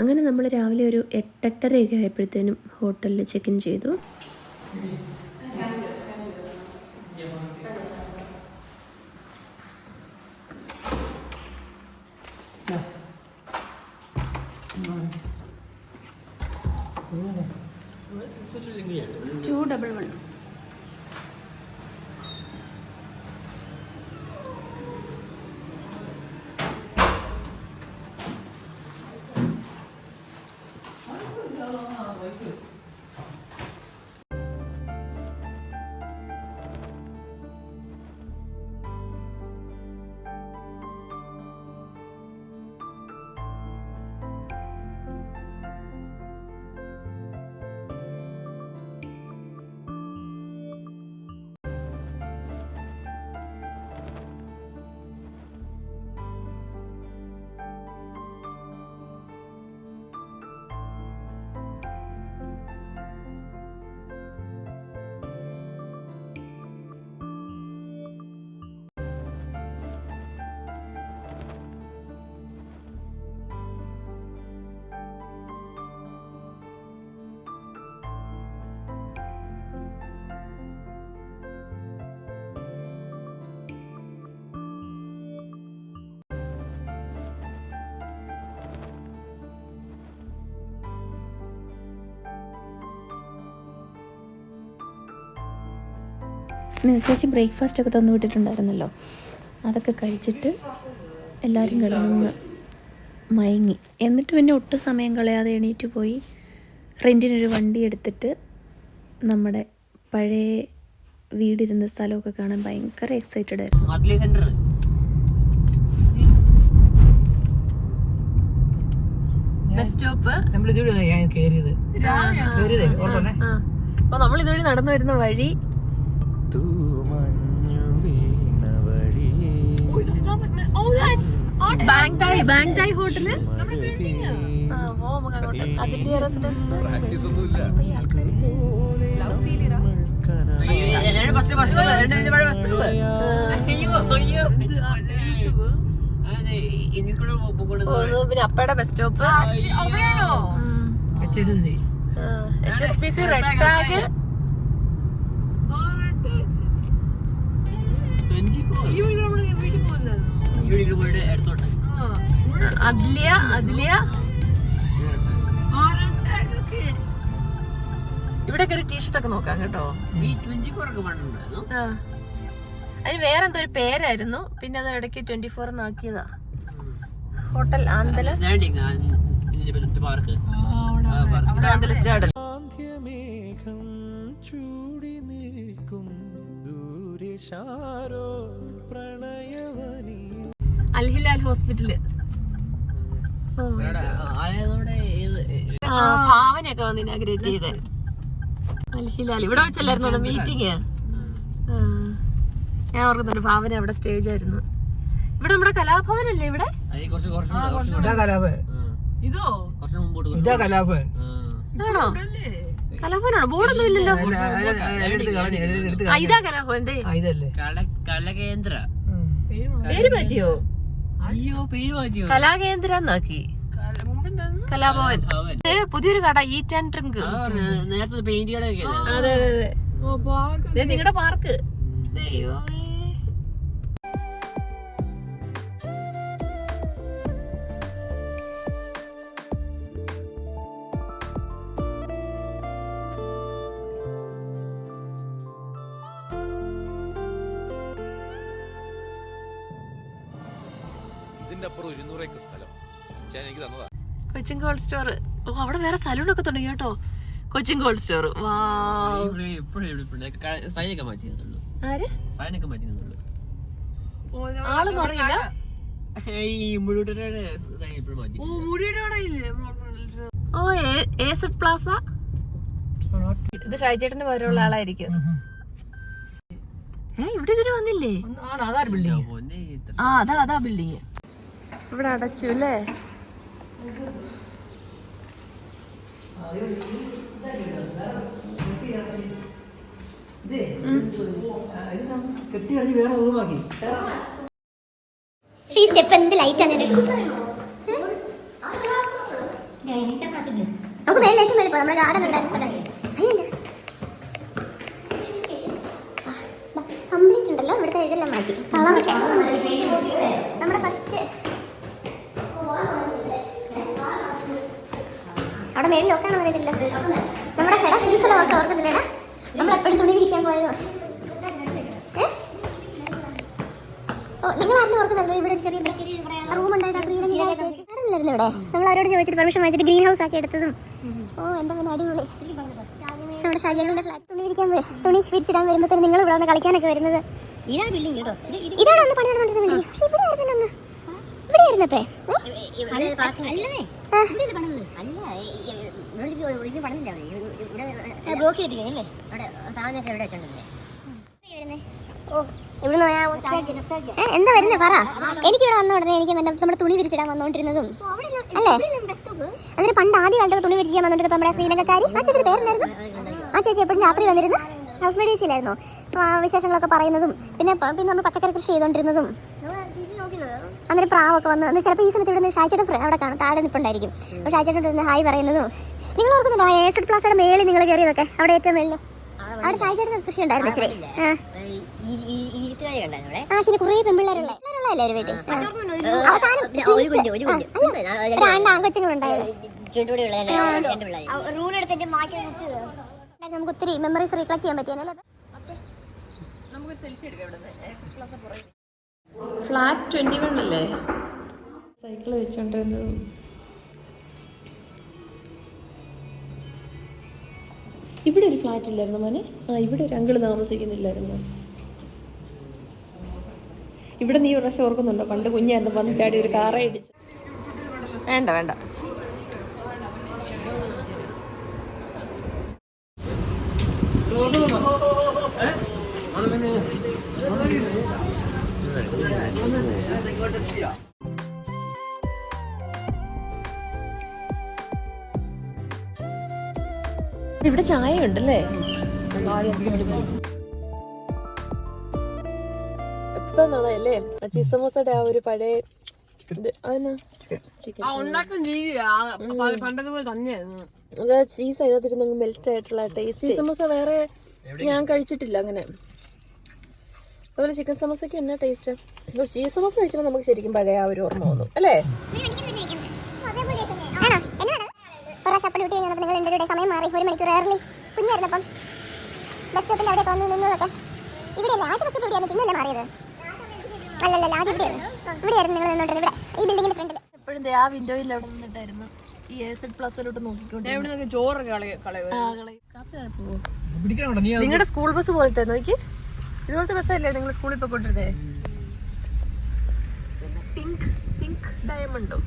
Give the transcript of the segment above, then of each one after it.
അങ്ങനെ നമ്മൾ രാവിലെ ഒരു 8-8:30 ആയപ്പോഴത്തേനും ഹോട്ടലിൽ ചെക്ക് ഇൻ ചെയ്തു. സ്മിതേച്ചി ബ്രേക്ക്ഫാസ്റ്റ് ഒക്കെ തന്നു വിട്ടിട്ടുണ്ടായിരുന്നല്ലോ, അതൊക്കെ കഴിച്ചിട്ട് എല്ലാവരും കിടന്ന് മയങ്ങി. എന്നിട്ട് പിന്നെ ഒട്ടും സമയം കളയാതെ എണീറ്റ് പോയി റെൻറ്റിനൊരു വണ്ടി എടുത്തിട്ട് നമ്മുടെ പഴയ വീടിരുന്ന സ്ഥലമൊക്കെ കാണാൻ ഭയങ്കര എക്സൈറ്റഡ് ആയിരുന്നു. ബസ് സ്റ്റോപ്പ് അപ്പോൾ നമ്മൾ ഇതുവഴി നടന്നു വരുന്ന വഴി ബാങ്തായ് ഹോട്ടല്, അതിന്റെ റെസിഡൻസ്. പിന്നെ അപ്പയുടെ bus stop, HSBC red tag, Adliya. ഇവിടെയൊക്കെ ഒരു ടീഷർട്ട് ഒക്കെ നോക്കാം കേട്ടോ. അതിന് വേറെന്തോ ഒരു പേരായിരുന്നു, പിന്നെ അത് ഇടയ്ക്ക് 24 എന്നാക്കിയതാ. Hotel Andalus garden. Al Hilal hospital, ഭാവനയൊക്കെ വന്ന് ഇനാഗ്രേറ്റ് ചെയ്ത്. അൽഹിലാൽ ഇവിടെ വെച്ചല്ലായിരുന്നു മീറ്റിംഗ്. ഞാൻ ഓർക്കുന്നുണ്ട്, ഭാവന അവിടെ സ്റ്റേജ് ആയിരുന്നു. ഇവിടെ നമ്മുടെ കലാഭവനല്ലേ ഇവിടെ? ആണോ? കലാഭവനാണോ? ബോർഡൊന്നും ഇല്ലല്ലോ. ഇതാ കലാഭവൻ. പേര് മാറ്റിയോ? കലാകേന്ദ്ര എന്നാക്കി. കലാഭവൻ പുതിയൊരു കട, ഈറ്റ് ആൻഡ് ഡ്രിങ്ക്. അതെ അതെ അതെ, നിങ്ങളുടെ പാർക്ക്. Cochin cold store. ഓ, അവിടെ വേറെ സലൂണൊക്കെ തുടങ്ങി കേട്ടോ. Cochin cold store. ആളൊന്നും അറിയില്ല. ഓ, ഏസഡ് പ്ലാസ. ഇത് ഷൈജേട്ടന് വരെയുള്ള ആളായിരിക്കും. ഇവിടെ ഇതിന് വന്നില്ലേ? അതാ ബിൽഡിങ്. ഇവിടെ അടച്ചു അല്ലേ? നമുക്ക് മേലെ ഏറ്റവും മേലെ പോകാം. നമ്മുടെ ഗാർഡൻ ഉണ്ടായിരുന്ന സ്ഥലം കംപ്ലീറ്റ് ഉണ്ടല്ലോ. ഇവിടുത്തെ ഇതെല്ലാം മാറ്റി കളറൊക്കെ. നമ്മുടെ ഫസ്റ്റ് അവിടെ മേളിൽ നോക്കാണോ അറിയത്തില്ല. നമ്മുടെ ഹെഡ ഫീസെല്ലാം ഒക്കെ ഓർക്കുന്നില്ലേടാ, നമ്മളെപ്പോഴും തുണി വിരിക്കാൻ പോയതോ. ഓ, നിങ്ങൾ ആരും ഓർക്കുന്നുണ്ടോ ഇവിടെ ഒരു ചെറിയ റൂം ഉണ്ടായിട്ട് ഇവിടെ നമ്മൾ അവരോട് ചോദിച്ചിട്ട് പെർമിഷൻ വാങ്ങിച്ചിട്ട് ഗ്രീൻ ഹൗസ് ആക്കി എടുത്തതും. ഓ എൻ്റെ പിന്നെ അടിപൊളി. നമ്മുടെ ഷാജിയുടെ ഫ്ലാറ്റ് തുണി വിരിച്ചിടാൻ വരുമ്പോഴത്തേന് നിങ്ങൾ ഇവിടെ വന്ന് കളിക്കാനൊക്കെ വരുന്നത്. ഇതാണ് ഒന്ന് പണി നടന്നിരുന്ന ബിൽഡിംഗ്. പക്ഷെ ഇവിടെ ആയിരുന്നല്ലോ ഒന്ന്. ഇവിടെ ആയിരുന്നപ്പേ എന്താ വരുന്നത് പറ. എനിക്കിവിടെ വന്ന ഉടനെ എനിക്ക് നമ്മുടെ തുണി വിരിച്ചിടാൻ വന്നോണ്ടിരുന്നതും അല്ലേ. അങ്ങനെ പണ്ട് ആദ്യ കാലത്തൊക്കെ തുണി വിരിക്കാൻ വന്നോണ്ടിരുന്നത് നമ്മുടെ ശ്രീലങ്കക്കാരി ആ ചേച്ചിയുടെ പേരുണ്ടായിരുന്നു. ആ ചേച്ചി എപ്പോഴും രാത്രി വന്നിരുന്നു. ഹൗസ് മെയ്ഡ് ചേച്ചിയിലായിരുന്നു. വിശേഷങ്ങളൊക്കെ പറയുന്നതും പിന്നെ നമ്മൾ പച്ചക്കറി കൃഷി ചെയ്തോണ്ടിരുന്നതും. അന്നേരം പ്രാവൊക്കെ വന്ന് ചിലപ്പോൾ ഈ സമയത്ത് ഇവിടെ നിന്ന് ഷാജിയുടെ അവിടെ കാണും, താഴെ നിൽപ്പുണ്ടായിരിക്കും. അപ്പോൾ ഷാജിയുടെ ഹായ് പറയുന്നതും. നിങ്ങൾ ഓർക്കുന്നുണ്ടോ ഏസഡ് പ്ലാസയുടെ മേളിൽ നിങ്ങൾ കയറിയതൊക്കെ? അവിടെ ഏറ്റവും മേളിൽ അവിടെ ഷാജിയുടെ കൃഷി ഉണ്ടായിരുന്നു. ശരി ആ ശരി. കുറേ പെൺപിള്ളേരുള്ള എല്ലാവരും വീട്ടിൽ അവസാനം രണ്ട് ആൺകൊച്ചുങ്ങളുണ്ടായിരുന്നു. നമുക്ക് ഒത്തിരി മെമ്മറീസ് റീകളക്ട് ചെയ്യാൻ പറ്റിയാലേ. ഫ്ലാറ്റ് 21 അല്ലേ സൈക്കിള് വെച്ചോണ്ടിരുന്നത്. ഇവിടെ ഒരു ഫ്ലാറ്റ് ഇല്ലായിരുന്നു മോനെ? ഇവിടെ ഒരു അങ്കിള് താമസിക്കുന്നില്ലായിരുന്നു. ഇവിടെ നീ ഒരു പ്രാവശ്യം ഓർക്കുന്നുണ്ടോ? പണ്ട് കുഞ്ഞായിരുന്നു വന്ന് ചാടി ഒരു കാറേ ഇടിച്ച്. വേണ്ട വേണ്ട. ഇവിടെ ചായ ഉണ്ടല്ലേ? എത്ര നാളായല്ലേ ചീസ് സമോസയുടെ ആ ഒരു പഴയ ചീസ് അതിനകത്തിരുന്ന് മെൽറ്റ് ആയിട്ടുള്ള ടേസ്റ്റ്. ചീസ് സമോസ വേറെ ഞാൻ കഴിച്ചിട്ടില്ല അങ്ങനെ. അതുപോലെ ചിക്കൻ സമോസയ്ക്ക് എന്നാ ടേസ്റ്റ്. ചീസ് സമോസ കഴിച്ചപ്പോൾ നമുക്ക് ശരിക്കും പഴയ ആ ഒരു ഓർമ്മ വന്നു അല്ലേ? സമയം മാറി 1 മണിക്കൂർ ഏർലി. കുഞ്ഞായിരുന്നപ്പം ബസ് സ്റ്റോപ്പിന്റെ അവിടെയൊക്കെ വന്ന് നിന്നതൊക്കെ ഇവിടെയല്ലേ? ആദ്യ ബസ് സ്റ്റോപ്പ് ഇവിടെയാണ്, പിന്നല്ലേ മാറിയത്? അല്ലല്ല, ആദ്യം ഇവിടെയായിരുന്നു നിങ്ങൾ നിന്നോണ്ടിരുന്നത്. ഇവിടെ ഈ ബിൽഡിങ്ങിന്റെ ഫ്രണ്ടിൽ എപ്പോഴും ആ വിൻഡോയിൽ അവിടെ നിന്നിട്ടായിരുന്നു ഈ ഏസഡ് പ്ലസിലോട്ട് നോക്കിക്കൊണ്ട്. നിങ്ങളുടെ സ്കൂൾ ബസ് പോലത്തെ നോക്കി, ഇതുപോലത്തെ ബസ്സല്ലേ നിങ്ങൾ സ്കൂളിൽ പോയിക്കൊണ്ടിരുന്നേ? പിങ്ക് പിങ്ക് ഡയമണ്ടോ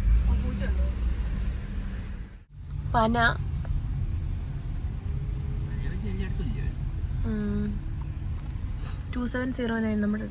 പന 2709 നമ്മുടെ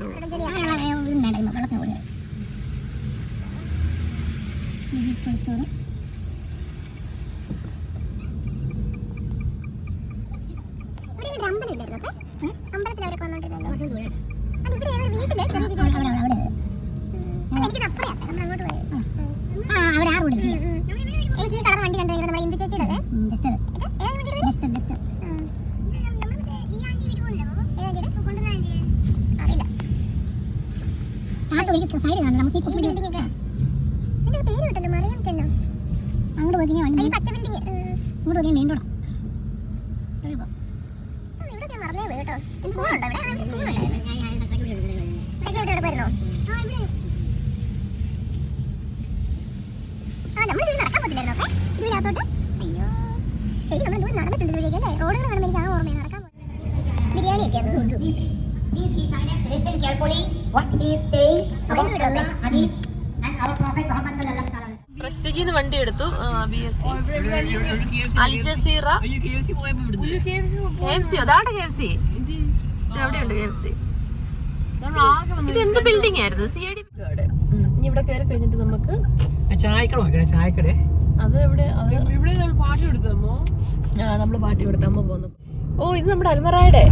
പ്രസ്റ്റീജിന്ന് വണ്ടി എടുത്തു. അൽ ജസീറ KFC അതാണ് KFC. എവിടെയുണ്ട് KFC? ഇത് എന്ത് ബിൽഡിംഗ് ആയിരുന്നു? CID. ഇവിടെ കയറി കഴിഞ്ഞിട്ട് നമുക്ക് ചായക്കട. അത് എവിടെ? നമ്മള് പാട്ടി കൊടുത്തമ്മ പോന്നു. ഓ ഇത് നമ്മുടെ അൽമറായുടെ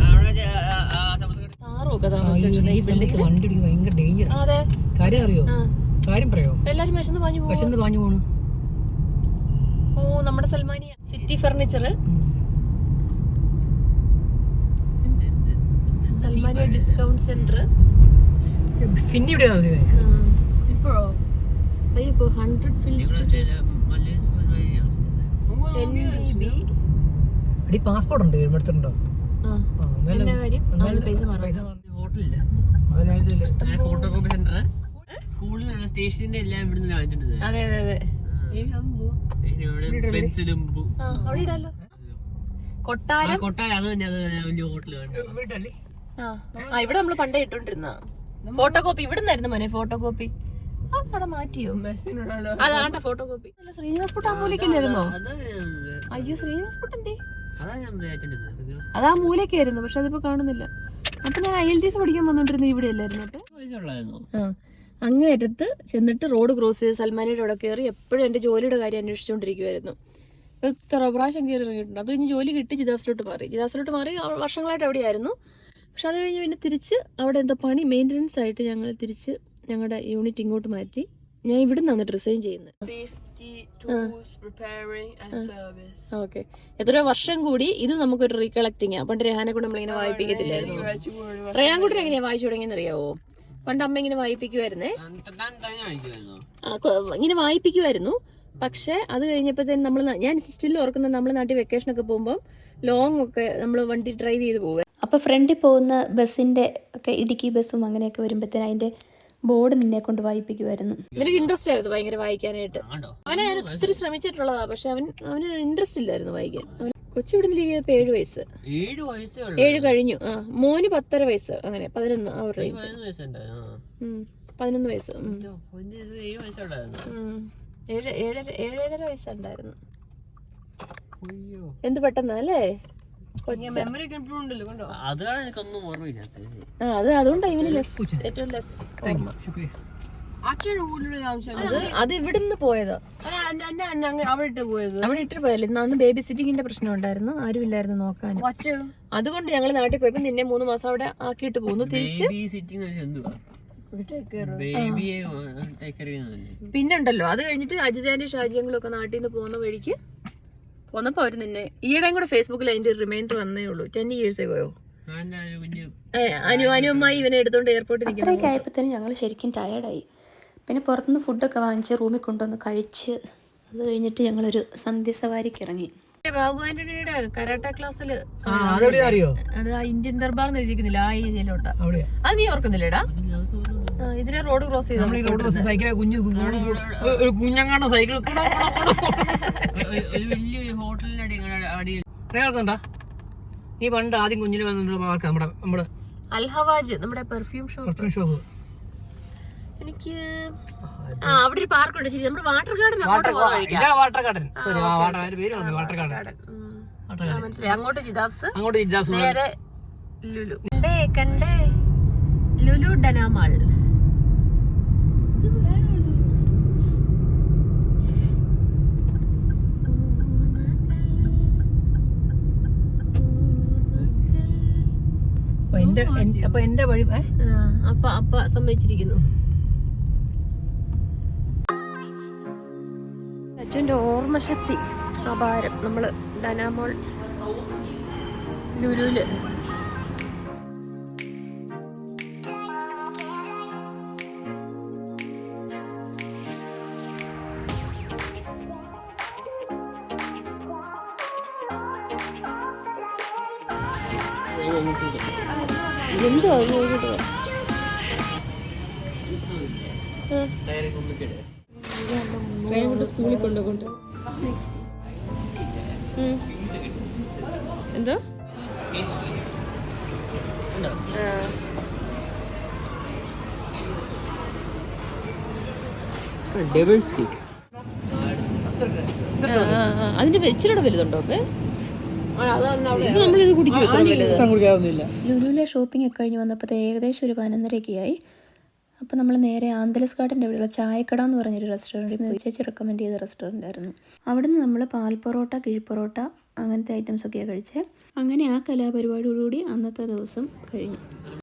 സാറൊക്കെ താമസിച്ചിട്ടുണ്ട് ഈ ബിൽഡിംഗിൽ. അതെ, എല്ലാരും വിശന്ന് പാഞ്ഞു പോണു. ഓ നമ്മുടെ Salmaniya city furniture, Salmaniya discount centre. ഇപ്പോഴോ ഇപ്പോ 100 ഫിൽസ് പാസ്പോർട്ട് ഉണ്ട് എടുത്തിട്ടുണ്ടോ? ഫോട്ടോകോപ്പി സെന്റർ, സ്കൂളിലുള്ള സ്റ്റേഷനിന്റെ എല്ലാം ഇവിടുന്ന് വാങ്ങിച്ചിട്ടുണ്ട്. അതെ അതെ അതെ. അവിടെ ഇടാലോ. കൊട്ടാരം, വലിയ ഹോട്ടലാണ്. ഇവിടെ നമ്മള് പണ്ടേ ഇട്ടോണ്ടിരുന്ന ഫോട്ടോ കോപ്പി ഇവിടെ നിന്നായിരുന്നു മോനെ. ഫോട്ടോ കോപ്പി ആ കട മാറ്റിയോ? അതാണ്ട ഫോട്ടോ കോപ്പി. ശ്രീനിവാസ് പുട്ട് ആ മൂലക്കല്ലായിരുന്നോ? അയ്യോ ശ്രീനിവാസ് പുട്ട് എന്തേ? അതാ മൂലക്കായിരുന്നു, പക്ഷെ അതിപ്പോ കാണുന്നില്ല. അപ്പൊ ഞാൻ IELTS പഠിക്കാൻ വന്നോണ്ടിരുന്നത് ഇവിടെ അല്ലായിരുന്നു. അപ്പൊ അങ്ങേറ്റത്ത് ചെന്നിട്ട് റോഡ് ക്രോസ് ചെയ്ത് സൽമാനിയുടെ അവിടെ കയറി എപ്പോഴും എന്റെ ജോലിയുടെ കാര്യം അന്വേഷിച്ചുകൊണ്ടിരിക്കുവായിരുന്നു. എത്ര പ്രാവശ്യം കയറി ഇറങ്ങിയിട്ടുണ്ട്. അത് കഴിഞ്ഞ് ജോലി കിട്ടി ജിദാസിലോട്ട് മാറി വർഷങ്ങളായിട്ട് അവിടെയായിരുന്നു. പക്ഷെ അത് കഴിഞ്ഞ് പിന്നെ തിരിച്ച് അവിടെ എന്തോ പണി മെയിൻ്റനൻസ് ആയിട്ട് ഞങ്ങൾ തിരിച്ച് ഞങ്ങളുടെ യൂണിറ്റ് ഇങ്ങോട്ട് മാറ്റി. ഞാൻ ഇവിടെ നിന്നിട്ട് റിസൈൻ ചെയ്യുന്നത്. ഓക്കെ, എത്രയോ വർഷം കൂടി ഇത് നമുക്കൊരു റീകളക്ടിങ്. പണ്ട് റെഹാനെ കൊണ്ട് നമ്മളിങ്ങനെ വായിപ്പിക്കത്തില്ലായിരുന്നു. റെഹാൻ കൂട്ടി എങ്ങനെയാ വായിച്ചു തുടങ്ങിയെന്ന് അറിയാവോ? പണ്ട് അമ്മ ഇങ്ങനെ വായിപ്പിക്കുമായിരുന്നേ, ഇങ്ങനെ വായിപ്പിക്കുമായിരുന്നു. പക്ഷെ അത് കഴിഞ്ഞപ്പോഴത്തേനും ഞാൻ സ്റ്റിൽ ഓർക്കുന്നത് നമ്മൾ നാട്ടിൽ വെക്കേഷനൊക്കെ പോകുമ്പോൾ ലോങ് ഒക്കെ നമ്മൾ വണ്ടി ഡ്രൈവ് ചെയ്ത് പോകുക. അപ്പോൾ ഫ്രണ്ടിൽ പോകുന്ന ബസ്സിൻ്റെ ഒക്കെ ഇടുക്കി ബസ്സും അങ്ങനെയൊക്കെ വരുമ്പോഴത്തേന് അതിൻ്റെ ബോർഡ് നിന്നെ കൊണ്ട് വായിപ്പിക്കുമായിരുന്നു. നിനക്ക് ഇൻട്രസ്റ്റ് ആയിരുന്നു ഭയങ്കര വായിക്കാനായിട്ട്. അവനെ ഞാൻ ഒത്തിരി ശ്രമിച്ചിട്ടുള്ളതാ, പക്ഷെ അവന് ഇൻട്രസ്റ്റ് ഇല്ലായിരുന്നു വായിക്കാൻ. കൊച്ചു ഇവിടുന്ന് ലീവ് ചെയ്തപ്പോ 7 വയസ്സ് 7 കഴിഞ്ഞു. മോന് 10.5 വയസ്സ്, അങ്ങനെ 11 ആ ഒരു റേഞ്ച്. 11 വയസ്സ് 7.5 വയസ്സുണ്ടായിരുന്നു. എന്ത് പെട്ടെന്നല്ലേ അതുകൊണ്ടാണ് ഇവന് ഏറ്റവും ലെസ്. അത് ഇവിടുന്ന് പോയതാ, അവിടെ ഇട്ട് പോയല്ലേ. അന്ന് ബേബി സിറ്റിങ്ങിന്റെ പ്രശ്നം ഉണ്ടായിരുന്നു, ആരും ഇല്ലായിരുന്നു നോക്കാൻ. അതുകൊണ്ട് ഞങ്ങൾ നാട്ടിൽ പോയപ്പോ നിന്നെ 3 മാസം അവിടെ ആക്കിയിട്ട് പോന്നു. തിരിച്ച് പിന്നുണ്ടല്ലോ അത് കഴിഞ്ഞിട്ട് അജിതാന്റെ ഷാജിയങ്ങളും ഒക്കെ നാട്ടിൽ നിന്ന് പോകുന്ന വഴിക്ക് പോന്നപ്പോ അവര് നിന്നെ ഈയിടെയും കൂടെ ഫേസ്ബുക്കിൽ അതിന്റെ റിമൈൻഡർ വന്നേ ഉള്ളൂ. 10 years ago അനുമായി ഇവനെ എടുത്തോണ്ട് എയർപോർട്ടിൽ ഇത്രയൊക്കെ ആയപ്പോഴത്തേനും ഞങ്ങൾ ശരിക്കും ടയേർഡായി. പിന്നെ പുറത്തുനിന്ന് ഫുഡൊക്കെ വാങ്ങിച്ച് റൂമിൽ കൊണ്ടുവന്ന് കഴിച്ച് അത് കഴിഞ്ഞിട്ട് ഞങ്ങളൊരു സന്ധ്യസവാരിക്ക് ഇറങ്ങി. ബാബു ആന്റണിയുടെ കരാട്ട ക്ലാസ്സിൽ അറിയോ? അത് ഇന്ത്യൻ ദർബാർ എഴുതിക്കുന്നില്ല, ആ ഏരിയയിലോട്ടാ. അത് നീ ഓർക്കുന്നില്ലേടാ? ഇതിനെ റോഡ് ക്രോസ് ചെയ്ത് കുഞ്ഞങ്ങാണ്ട് സൈക്കിൾ നീ പണ്ട് ആദ്യം കുഞ്ഞിന് വന്നിട്ടുള്ള നമ്മുടെ അൽഹവാജ്, നമ്മുടെ പെർഫ്യൂം ഷോപ്പ്. എനിക്ക് അവിടെ ഒരു പാർക്കുണ്ട്. ശരി, നമ്മുടെ വാട്ടർ ഗാർഡൻ മനസ്സിലായി. അങ്ങോട്ട് ജിദാബ്സ്, നേരെ ലുലു. കണ്ടേ ലുലു ഡനാമാൾ. അപ്പൊ എന്റെ വഴി അപ്പ സമ്മതിച്ചിരിക്കുന്നു. അച്ഛൻ്റെ ഓർമ്മശക്തി അപാരം. നമ്മള് ഡനാമോൾ ലുലുല് എന്തോ സ്കൂളിൽ കൊണ്ടുകൊണ്ട് എന്തോ അതിന്റെ ഇച്ചിരി വലുതുണ്ടോ? നമ്മളിത് കുടിക്കുന്നില്ല. ലുലുവിലെ ഷോപ്പിംഗ് ഒക്കെ കഴിഞ്ഞ് വന്നപ്പോൾ ഏകദേശം ഒരു 11:30 ആയി. അപ്പോൾ നമ്മൾ നേരെ ആന്തലസ് ഗാർഡൻ്റെ അവിടെയുള്ള ചായക്കട എന്ന് പറഞ്ഞൊരു റെസ്റ്റോറൻറ്റ് ചേച്ചി റെക്കമെൻഡ് ചെയ്ത റെസ്റ്റോറൻ്റ് ആയിരുന്നു. അവിടെ നിന്ന് നമ്മൾ പാൽ പൊറോട്ട, കിഴിപ്പൊറോട്ട അങ്ങനത്തെ ഐറ്റംസൊക്കെയാണ് കഴിച്ചത്. അങ്ങനെ ആ കലാപരിപാടിയോടുകൂടി അന്നത്തെ ദിവസം കഴിഞ്ഞു.